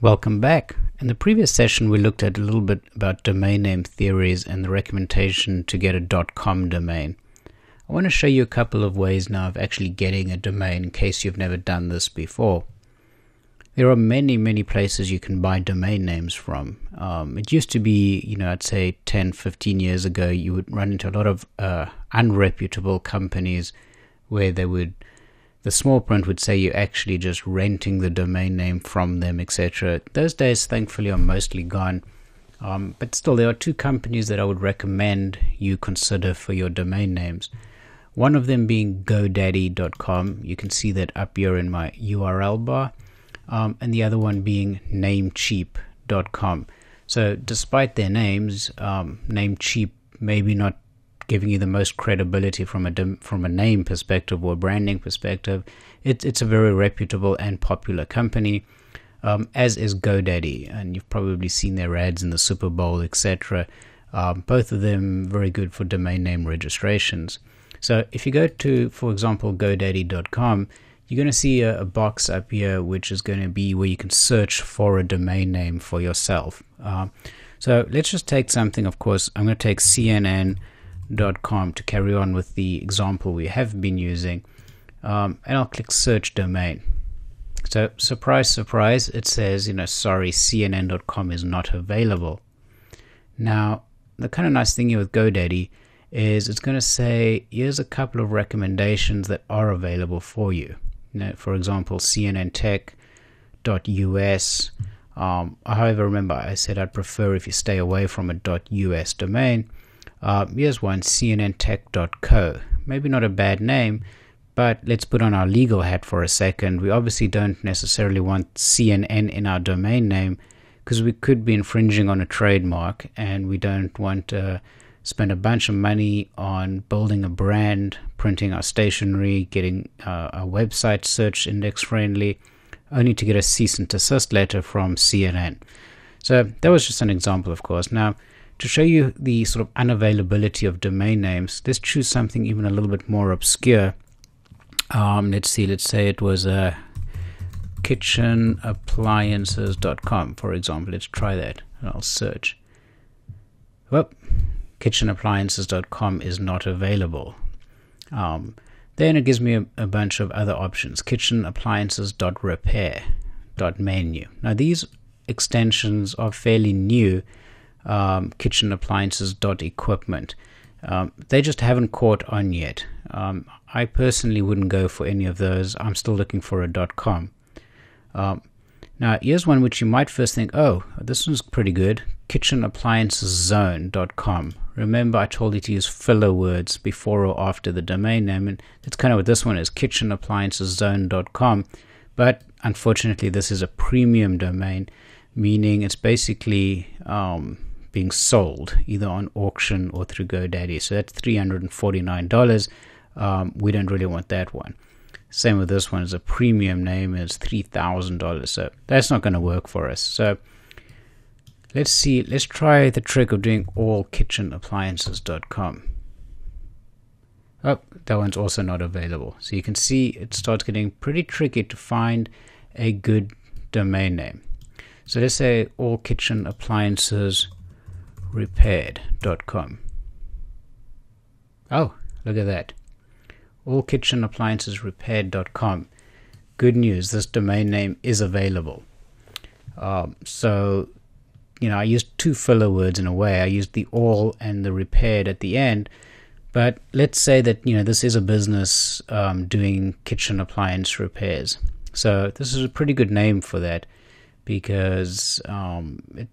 Welcome back. In the previous session, we looked at a little bit about domain name theories and the recommendation to get a .com domain. I want to show you a couple of ways now of actually getting a domain in case you've never done this before. There are many places you can buy domain names from. It used to be, I'd say 10, 15 years ago, you would run into a lot of unreputable companies where the small print would say you're actually just renting the domain name from them, etc. Those days, thankfully, are mostly gone. But still, there are two companies that I would recommend you consider for your domain names. One of them being GoDaddy.com. You can see that up here in my URL bar. And the other one being Namecheap.com. So despite their names, Namecheap maybe not giving you the most credibility from a name perspective or branding perspective. It's a very reputable and popular company, as is GoDaddy, and you've probably seen their ads in the Super Bowl, etc. Both of them very good for domain name registrations. So if you go to, for example, GoDaddy.com, you're going to see a box up here which is going to be where you can search for a domain name for yourself. So let's just take something, of course. I'm going to take CNN.com to carry on with the example we have been using, and I'll click search domain. So surprise, it says, sorry, CNN.com is not available. Now, the kind of nice thing here with GoDaddy is it's going to say, here's a couple of recommendations that are available for you. For example, cnntech.us. However, remember, I said I'd prefer if you stay away from a .us domain. Here's one, cnntech.co. Maybe not a bad name, but let's put on our legal hat for a second. We obviously don't necessarily want CNN in our domain name because we could be infringing on a trademark, and we don't want to spend a bunch of money on building a brand, printing our stationery, getting our website search index friendly, only to get a cease and desist letter from CNN. So that was just an example, of course. Now, to show you the sort of unavailability of domain names, let's choose something even a little bit more obscure. Let's say it was kitchenappliances.com, for example. Let's try that, and I'll search. Well, kitchenappliances.com is not available. Then it gives me a bunch of other options. kitchenappliances.repair.menu. Now these extensions are fairly new. kitchenappliances.equipment. They just haven't caught on yet. I personally wouldn't go for any of those. I'm still looking for a .com. Now here's one which you might first think, oh, this one's pretty good. kitchenapplianceszone.com. Remember, I told you to use filler words before or after the domain name, and that's kind of what this one is, kitchenapplianceszone.com. But unfortunately, this is a premium domain, meaning it's basically being sold either on auction or through GoDaddy. So that's $349. We don't really want that one. Same with this one. It's a premium name. It's $3,000. So that's not going to work for us. So let's see. Let's try the trick of doing all kitchenappliances.com. Oh, that one's also not available. So you can see it starts getting pretty tricky to find a good domain name. So let's say allkitchenappliancesrepaired.com. Oh, look at that. allkitchenappliancesrepaired.com. Good news, this domain name is available. So, I used two filler words in a way. I used the all and the repaired at the end. But let's say that, this is a business doing kitchen appliance repairs. So this is a pretty good name for that, because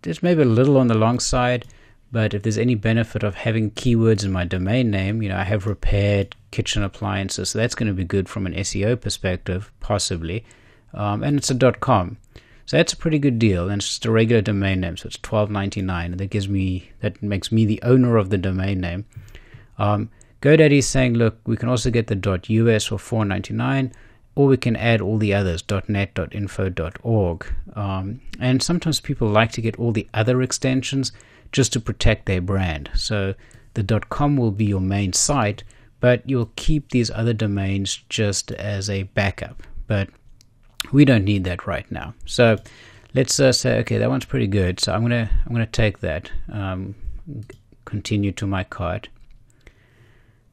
it's maybe a little on the long side, but if there's any benefit of having keywords in my domain name, I have repaired kitchen appliances, so that's going to be good from an SEO perspective, possibly. And it's a .com. So that's a pretty good deal, and it's just a regular domain name, so it's $12.99, and that makes me the owner of the domain name. GoDaddy is saying, look, we can also get the .us for $4.99, or we can add all the others, .net, .info, .org. And sometimes people like to get all the other extensions just to protect their brand. So the .com will be your main site, but you'll keep these other domains just as a backup. But we don't need that right now. So let's say, okay, that one's pretty good. So I'm gonna take that. Continue to my cart.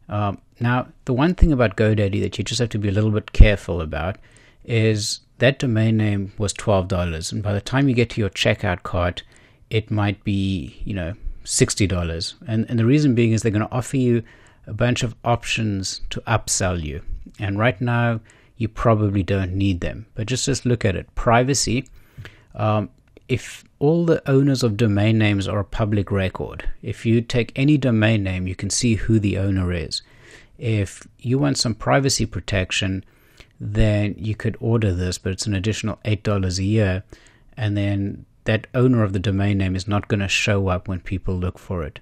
Now, the one thing about GoDaddy that you just have to be a little bit careful about is that domain name was $12, and by the time you get to your checkout cart, it might be, $60. And the reason being is they're going to offer you a bunch of options to upsell you. And right now, you probably don't need them. But just look at it. Privacy. If all the owners of domain names are a public record, if you take any domain name, you can see who the owner is. If you want some privacy protection, then you could order this, but it's an additional $8 a year, and then that owner of the domain name is not going to show up when people look for it.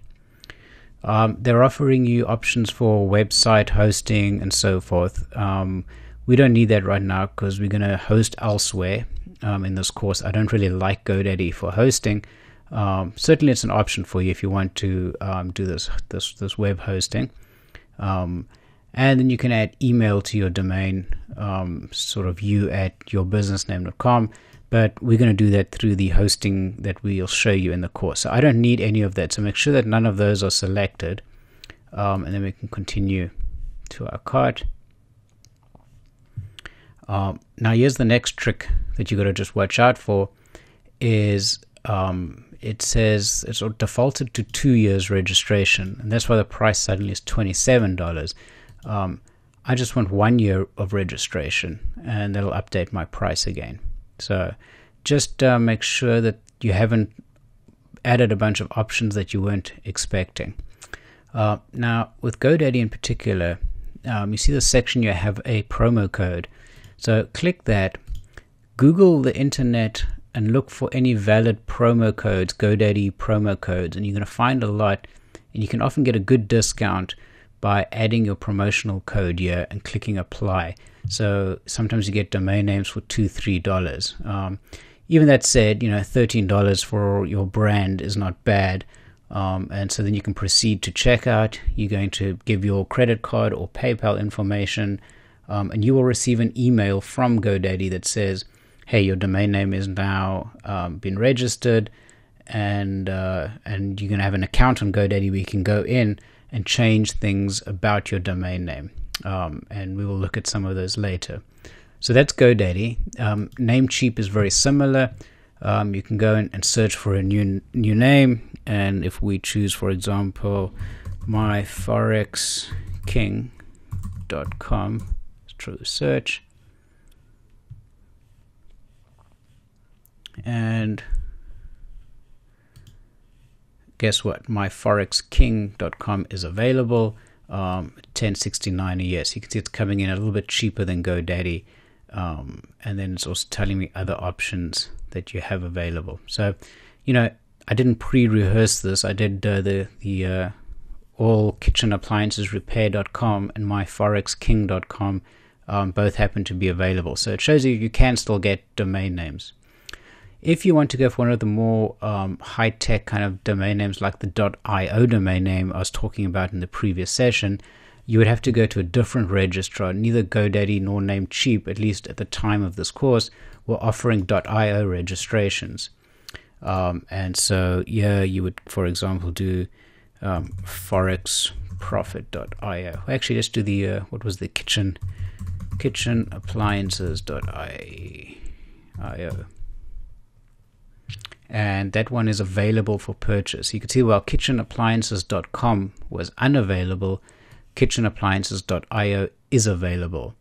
They're offering you options for website hosting and so forth. We don't need that right now because we're going to host elsewhere in this course. I don't really like GoDaddy for hosting. Certainly it's an option for you if you want to do this web hosting. And then you can add email to your domain, sort of you@yourbusinessname.com, but we're going to do that through the hosting that we'll show you in the course. So I don't need any of that, so make sure that none of those are selected, and then we can continue to our cart. Now here's the next trick that you got to just watch out for is it says it's defaulted to 2 years registration, and that's why the price suddenly is $27. I just want 1 year of registration, and that'll update my price again. So just make sure that you haven't added a bunch of options that you weren't expecting. Now with GoDaddy in particular, you see the section you have a promo code. So click that, Google the internet and look for any valid promo codes, GoDaddy promo codes, and you're going to find a lot, and you can often get a good discount by adding your promotional code here and clicking apply. So sometimes you get domain names for $2-3. Even that said, $13 for your brand is not bad. And so then you can proceed to checkout. You're going to give your credit card or PayPal information, and you will receive an email from GoDaddy that says, hey, your domain name is now been registered, and you're going to have an account on GoDaddy where you can go in and change things about your domain name. And we will look at some of those later. So that's GoDaddy. Namecheap is very similar. You can go in and search for a new name, and if we choose, for example, myforexking.com, through the search, and guess what? myforexking.com is available, $10.69 a year. So you can see it's coming in a little bit cheaper than GoDaddy, and then it's also telling me other options that you have available. So, I didn't pre-rehearse this. I did the allkitchenappliancesrepair.com and myforexking.com both happen to be available. So it shows you can still get domain names. If you want to go for one of the more high-tech kind of domain names like the .io domain name I was talking about in the previous session, you would have to go to a different registrar. Neither GoDaddy nor Namecheap, at least at the time of this course, were offering .io registrations. And so you would, for example, do forexprofit.io. Actually, let's do the what was the kitchenappliances.io. And that one is available for purchase. You can see while kitchenappliances.com was unavailable, kitchenappliances.io is available.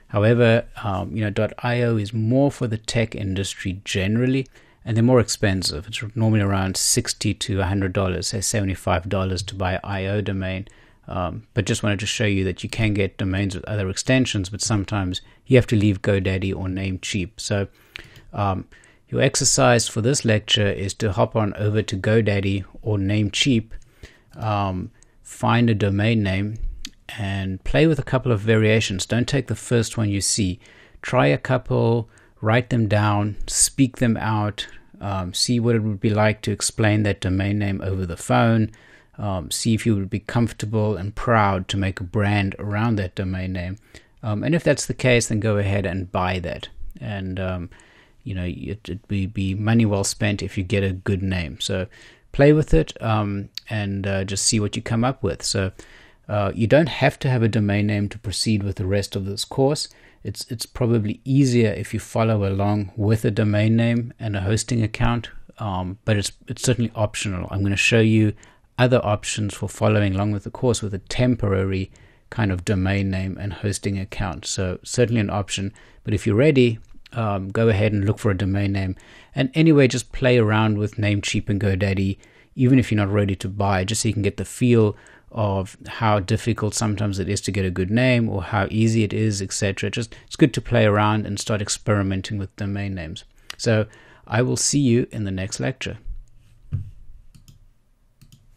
However, .io is more for the tech industry generally, and they're more expensive. It's normally around $60 to $100, say $75 to buy an IO domain. But just wanted to show you that you can get domains with other extensions, but sometimes you have to leave GoDaddy or Namecheap. So your exercise for this lecture is to hop on over to GoDaddy or Namecheap, find a domain name, and play with a couple of variations. Don't take the first one you see. Try a couple, write them down, speak them out, see what it would be like to explain that domain name over the phone, see if you would be comfortable and proud to make a brand around that domain name. And if that's the case, then go ahead and buy that. And it'd be money well spent if you get a good name. So play with it and just see what you come up with. So you don't have to have a domain name to proceed with the rest of this course. It's probably easier if you follow along with a domain name and a hosting account, but it's certainly optional. I'm going to show you other options for following along with the course with a temporary kind of domain name and hosting account. So certainly an option, but if you're ready, go ahead and look for a domain name. And anyway, just play around with Namecheap and GoDaddy, even if you're not ready to buy, just so you can get the feel of how difficult sometimes it is to get a good name or how easy it is, etc. It's good to play around and start experimenting with domain names. So I will see you in the next lecture.